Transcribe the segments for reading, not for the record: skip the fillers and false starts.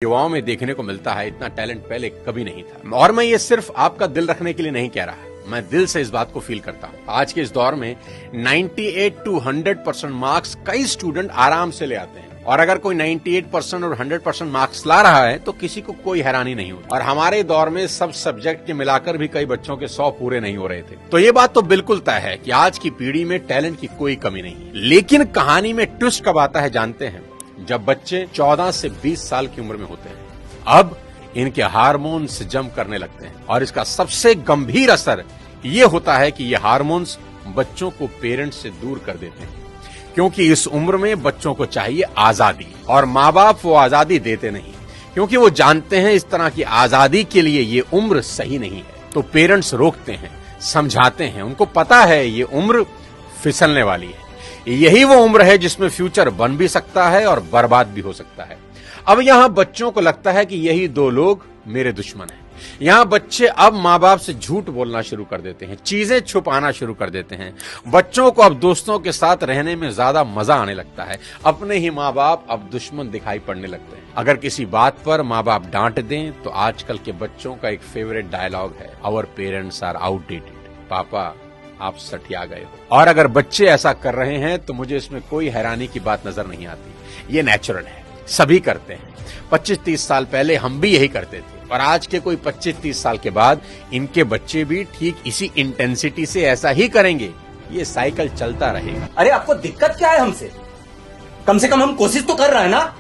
युवाओं में देखने को मिलता है, इतना टैलेंट पहले कभी नहीं था। और मैं ये सिर्फ आपका दिल रखने के लिए नहीं कह रहा, मैं दिल से इस बात को फील करता हूँ। आज के इस दौर में 98 to 100% मार्क्स कई स्टूडेंट आराम से ले आते हैं, और अगर कोई 98% और 100% मार्क्स ला रहा है तो किसी को कोई हैरानी नहीं होती। और हमारे दौर में सब सब्जेक्ट के मिलाकर भी कई बच्चों के 100 पूरे नहीं हो रहे थे। तो ये बात तो बिल्कुल तय है कि आज की पीढ़ी में टैलेंट की कोई कमी नहीं है। लेकिन कहानी में ट्विस्ट कब आता है जानते हैं? जब बच्चे 14 से 20 साल की उम्र में होते हैं। अब इनके हार्मोन्स जम करने लगते हैं, और इसका सबसे गंभीर असर ये होता है कि ये हार्मोन्स बच्चों को पेरेंट्स से दूर कर देते हैं, क्योंकि इस उम्र में बच्चों को चाहिए आजादी, और माँ बाप वो आजादी देते नहीं, क्योंकि वो जानते हैं इस तरह की आजादी के लिए ये उम्र सही नहीं है। तो पेरेंट्स रोकते हैं, समझाते हैं, उनको पता है ये उम्र फिसलने वाली है, यही वो उम्र है जिसमें फ्यूचर बन भी सकता है और बर्बाद भी हो सकता है। अब यहां बच्चों को लगता है कि यही दो लोग मेरे दुश्मन हैं। यहां बच्चे अब माँ बाप से झूठ बोलना शुरू कर देते हैं, चीजें छुपाना शुरू कर देते हैं। बच्चों को अब दोस्तों के साथ रहने में ज्यादा मजा आने लगता है, अपने ही माँ बाप अब दुश्मन दिखाई पड़ने लगते हैं। अगर किसी बात पर माँ बाप डांट दें तो आजकल के बच्चों का एक फेवरेट डायलॉग है, आवर पेरेंट्स आर आउटडेटेड। पापा आप सठिया गए हो। और अगर बच्चे ऐसा कर रहे हैं तो मुझे इसमें कोई हैरानी की बात नजर नहीं आती। ये नेचुरल है, सभी करते हैं। 25-30 साल पहले हम भी यही करते थे, और आज के कोई 25-30 साल के बाद इनके बच्चे भी ठीक इसी इंटेंसिटी से ऐसा ही करेंगे। ये साइकिल चलता रहेगा। अरे आपको दिक्कत क्या है हमसे? कम से कम हम कोशिश तो कर रहे हैं ना।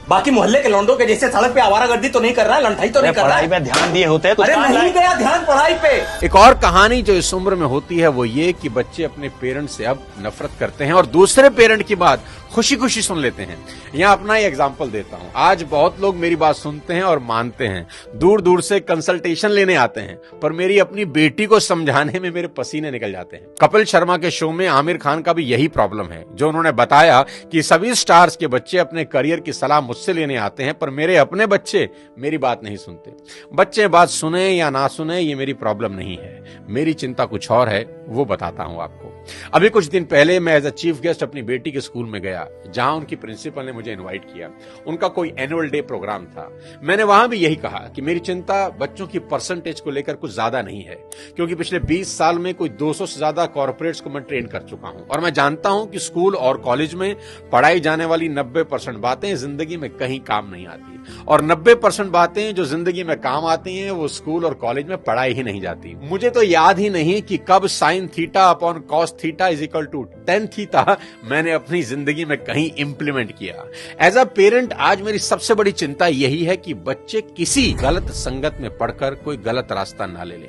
बाकी मोहल्ले के लौंडों के जैसे सड़क पे आवारागर्दी तो नहीं कर रहा है, लंठाई तो नहीं कर रहा है। पढ़ाई पे ध्यान दिए होते हैं तो अरे नहीं गया ध्यान पढ़ाई पे। एक और कहानी जो इस उम्र में होती है वो ये कि बच्चे अपने पेरेंट्स से अब नफरत करते हैं और दूसरे पेरेंट की बात खुशी खुशी सुन लेते हैं। यहाँ अपना ही एग्जाम्पल देता हूँ। आज बहुत लोग मेरी बात सुनते हैं और मानते हैं, दूर दूर से कंसल्टेशन लेने आते हैं, पर मेरी अपनी बेटी को समझाने में मेरे पसीने निकल जाते हैं। कपिल शर्मा के शो में आमिर खान का भी यही प्रॉब्लम है, जो उन्होंने बताया कि सभी स्टार्स के बच्चे अपने करियर की सलाह मुझसे लेने आते हैं, पर मेरे अपने बच्चे मेरी बात नहीं सुनते। बच्चे बात सुने या ना सुने ये मेरी प्रॉब्लम नहीं है, मेरी चिंता कुछ और है, वो बताता हूं आपको। अभी कुछ दिन पहले मैं एज अ चीफ गेस्ट अपनी बेटी के स्कूल में गया, जहां उनकी प्रिंसिपल ने मुझे इनवाइट किया। उनका कोई एनुअल डे प्रोग्राम था। मैंने वहां भी यही कहा कि मेरी चिंता बच्चों की परसेंटेज को लेकर कुछ ज्यादा नहीं है, क्योंकि पिछले 20 साल में कोई 200 से ज्यादा कॉर्पोरेट्स को मैं ट्रेन कर चुका हूं, और मैं जानता हूं कि स्कूल और कॉलेज में पढ़ाई जाने वाली 90% बातें जिंदगी में कहीं काम नहीं आती, और 90% बातें जो जिंदगी में काम आती हैं वो स्कूल और कॉलेज में पढ़ाई ही नहीं जाती। मुझे तो याद ही नहीं कि कब sine theta upon cos theta is equal to tan theta मैंने अपनी जिंदगी में कहीं इंप्लीमेंट किया। एज अ पेरेंट आज मेरी सबसे बड़ी चिंता यही है कि बच्चे किसी गलत संगत में पढ़कर कोई गलत रास्ता ना ले लें,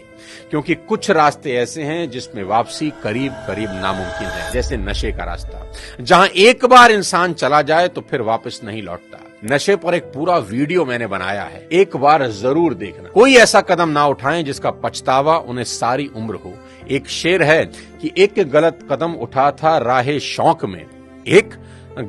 क्योंकि कुछ रास्ते ऐसे हैं जिसमें वापसी करीब करीब नामुमकिन है, जैसे नशे का रास्ता, जहां एक बार इंसान चला जाए तो फिर वापस नहीं लौटता। नशे पर एक पूरा वीडियो मैंने बनाया है, एक बार जरूर देखना। कोई ऐसा कदम ना उठाएं जिसका पछतावा उन्हें सारी उम्र हो। एक शेर है कि एक गलत कदम उठा था राहे शौक में, एक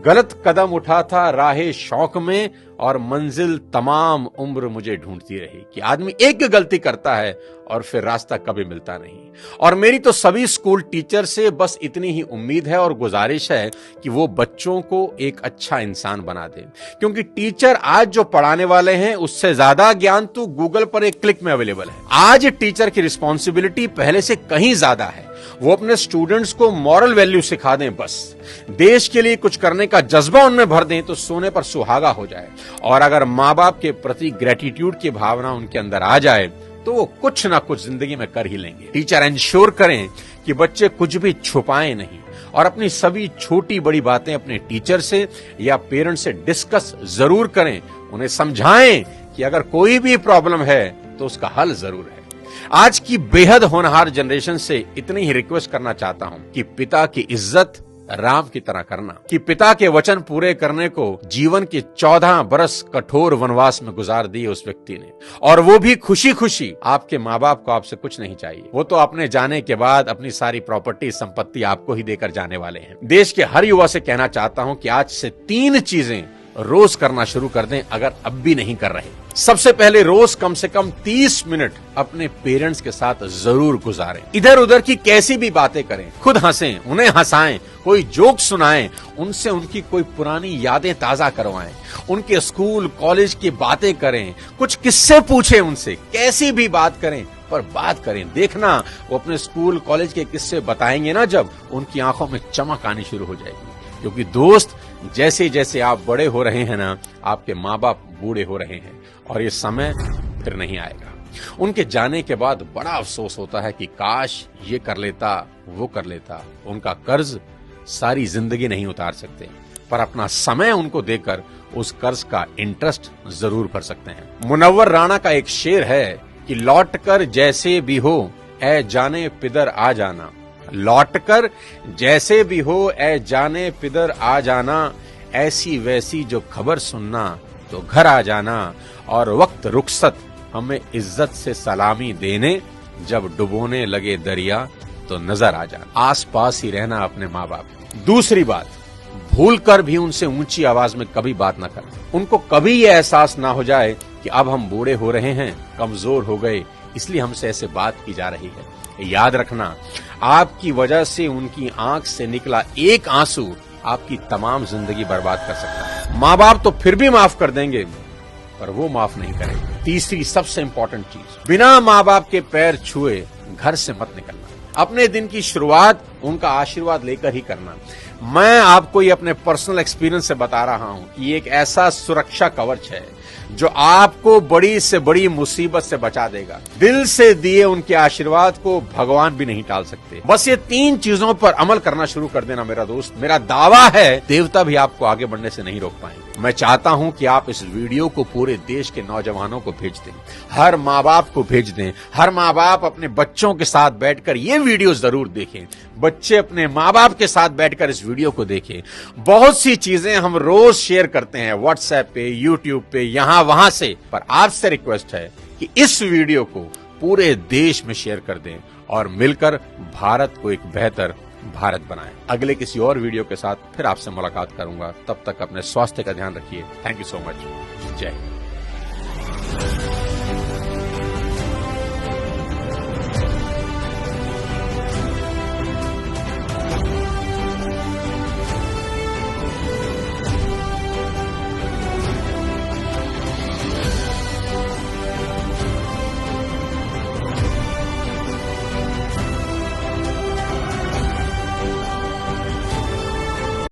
गलत कदम उठा था राहे शौक में, और मंजिल तमाम उम्र मुझे ढूंढती रही। कि आदमी एक गलती करता है और फिर रास्ता कभी मिलता नहीं। और मेरी तो सभी स्कूल टीचर से बस इतनी ही उम्मीद है और गुजारिश है कि वो बच्चों को एक अच्छा इंसान बना दे, क्योंकि टीचर आज जो पढ़ाने वाले हैं उससे ज्यादा ज्ञान तो गूगल पर एक क्लिक में अवेलेबल है। आज टीचर की रिस्पॉन्सिबिलिटी पहले से कहीं ज्यादा है। वो अपने स्टूडेंट्स को मॉरल वैल्यू सिखा दें, बस देश के लिए कुछ करने का जज्बा उनमें भर दें तो सोने पर सुहागा हो जाए। और अगर माँ बाप के प्रति ग्रेटिट्यूड की भावना उनके अंदर आ जाए तो वो कुछ ना कुछ जिंदगी में कर ही लेंगे। टीचर इंश्योर करें कि बच्चे कुछ भी छुपाएं नहीं, और अपनी सभी छोटी बड़ी बातें अपने टीचर से या पेरेंट से डिस्कस जरूर करें। उन्हें समझाएं कि अगर कोई भी प्रॉब्लम है तो उसका हल जरूर है। आज की बेहद होनहार जनरेशन से इतनी ही रिक्वेस्ट करना चाहता हूं कि पिता की इज्जत राम की तरह करना, कि पिता के वचन पूरे करने को जीवन के 14 बरस कठोर वनवास में गुजार दिए उस व्यक्ति ने, और वो भी खुशी खुशी। आपके माँ बाप को आपसे कुछ नहीं चाहिए, वो तो अपने जाने के बाद अपनी सारी प्रॉपर्टी संपत्ति आपको ही देकर जाने वाले हैं। देश के हर युवा से कहना चाहता हूं कि आज से 3 चीजें रोज करना शुरू कर दें अगर अब भी नहीं कर रहे। सबसे पहले रोज कम से कम 30 मिनट अपने पेरेंट्स के साथ जरूर गुजारें। इधर उधर की कैसी भी बातें करें, खुद हंसें, उन्हें हंसाएं, कोई जोक सुनाएं, उनसे उनकी कोई पुरानी यादें ताजा करवाएं, उनके स्कूल कॉलेज की बातें करें, कुछ किस्से पूछें उनसे, कैसी भी बात करें पर बात करें। देखना वो अपने स्कूल कॉलेज के किस्से बताएंगे ना, जब उनकी आंखों में चमक आनी शुरू हो जाएगी। क्योंकि दोस्त, जैसे जैसे आप बड़े हो रहे हैं ना, आपके माँ बाप बूढ़े हो रहे हैं और ये समय फिर नहीं आएगा। उनके जाने के बाद बड़ा अफसोस होता है कि काश ये कर लेता, वो कर लेता। उनका कर्ज सारी जिंदगी नहीं उतार सकते, पर अपना समय उनको देकर उस कर्ज का इंटरेस्ट जरूर भर सकते हैं। मुनव्वर राणा का एक शेर है कि लौट कर जैसे भी हो ऐ जाने पिदर आ जाना, लौट कर जैसे भी हो ऐ जाने पिदर आ जाना, ऐसी वैसी जो खबर सुनना तो घर आ जाना, और वक्त रुखसत हमें इज्जत से सलामी देने, जब डुबोने लगे दरिया तो नजर आ जाना। आस पास ही रहना अपने माँ बाप। दूसरी बात, भूल कर भी उनसे ऊंची आवाज में कभी बात ना करें। उनको कभी ये एहसास ना हो जाए कि अब हम बूढ़े हो रहे हैं, कमजोर हो गए, इसलिए हमसे ऐसे बात की जा रही है। याद रखना, आपकी वजह से उनकी आंख से निकला एक आंसू आपकी तमाम जिंदगी बर्बाद कर सकता है। माँ बाप तो फिर भी माफ कर देंगे, पर वो माफ नहीं करेंगे। तीसरी सबसे इंपॉर्टेंट चीज, बिना माँ बाप के पैर छुए घर से मत निकलना। अपने दिन की शुरुआत उनका आशीर्वाद लेकर ही करना। मैं आपको ये अपने पर्सनल एक्सपीरियंस से बता रहा हूं कि ये एक ऐसा सुरक्षा कवच है जो आपको बड़ी से बड़ी मुसीबत से बचा देगा। दिल से दिए उनके आशीर्वाद को भगवान भी नहीं टाल सकते। बस ये 3 चीजों पर अमल करना शुरू कर देना मेरा दोस्त। मेरा दावा है देवता भी आपको आगे बढ़ने से नहीं रोक पाएंगे। मैं चाहता हूं कि आप इस वीडियो को पूरे देश के नौजवानों को भेज दें, हर माँ बाप को भेज दें। हर माँ बाप अपने बच्चों के साथ बैठकर ये वीडियो जरूर देखें। बच्चे अपने माँ बाप के साथ बैठकर इस वीडियो को देखें। बहुत सी चीजें हम रोज शेयर करते हैं व्हाट्सएप पे, यूट्यूब पे, यहां वहां से, पर आपसे रिक्वेस्ट है कि इस वीडियो को पूरे देश में शेयर कर दें और मिलकर भारत को एक बेहतर भारत बनाएं। अगले किसी और वीडियो के साथ फिर आपसे मुलाकात करूंगा। तब तक अपने स्वास्थ्य का ध्यान रखिए। Thank you so much. जय हिंद।